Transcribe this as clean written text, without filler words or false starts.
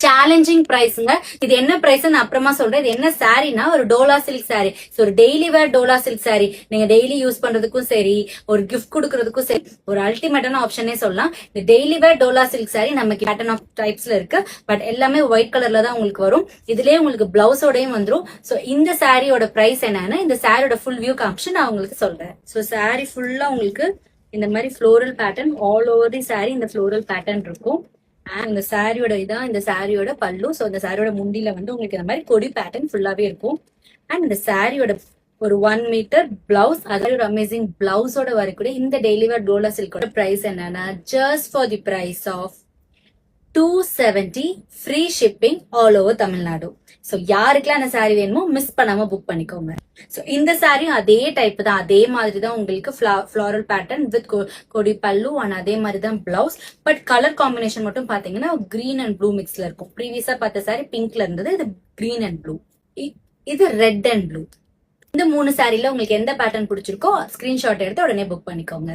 Challenging பிரைஸ்ங்க. இது என்ன price நான் அப்புறமா சொல்றேன். இது என்ன சாரினா ஒரு டோலா சில்க் சாரி. ஒரு daily wear Dola silk sorry. நீங்க டெய்லி யூஸ் பண்றதுக்கும் சரி, ஒரு கிஃப்ட் கொடுக்கறதுக்கும் சரி, ஒரு அல்டிமேட்டான ஆப்ஷனே சொல்லலாம். இந்த daily wear Dola silk sorry நமக்கு பேட்டர்ன் ஆஃப் டைப்ஸ்ல இருக்கு. பட் எல்லாமே ஒயிட் கலர்ல தான் உங்களுக்கு வரும். இதுலயே உங்களுக்கு பிளவுஸோடையும் வந்துரும். சோ இந்த சாரியோட பிரைஸ் என்னன்னா, இந்த சாரியோட ஃபுல் வியூ காமிச்சு நான் உங்களுக்கு சொல்றேன். சோ சாரி ஃபுல்லா உங்களுக்கு இந்த மாதிரி floral pattern, all over the sorry இந்த ஃப்ளோரல் பேட்டர்ன் இருக்கும். இந்த சாரியோட இதான் இந்த சாரியோட பல்லு. சோ இந்த சாரியோட முண்டில வந்து உங்களுக்கு இந்த மாதிரி கொடி பேட்டர்ன் ஃபுல்லாவே இருக்கும். அண்ட் இந்த சாரியோட ஒரு 1 மீட்டர் பிளவுஸ், அதாவது ஒரு அமேசிங் பிளவுஸோட வரக்கூடிய இந்த டெய்லி வேர் டோலா சில்கோட பிரைஸ் என்னன்னா, just for the price of 270 free shipping all over Tamil Nadu. So யாருக்கெல்லாம் அந்த சாரி வேணுமோ மிஸ் பண்ணாம புக் பண்ணிக்கோங்க. சோ இந்த சாரியும் அதே டைப் தான், அதே மாதிரி தான் உங்களுக்கு ஃப்ளாரல் பேட்டர்ன் வித் கொடி பல்லு அண்ட் அதே மாதிரி தான் பிளவுஸ். பட் கலர் காம்பினேஷன் மட்டும் பாத்தீங்கன்னா கிரீன் அண்ட் ப்ளூ மிக்ஸ்ல இருக்கும். ப்ரீவியஸா பார்த்த சாரி பிங்க்ல இருந்தது, இது கிரீன் அண்ட் ப்ளூ, இது ரெட் அண்ட் ப்ளூ. இந்த 3 சாரில உங்களுக்கு எந்த பேட்டர்ன் பிடிச்சிருக்கோ ஸ்கிரீன்ஷாட் எடுத்து உடனே புக் பண்ணிக்கோங்க.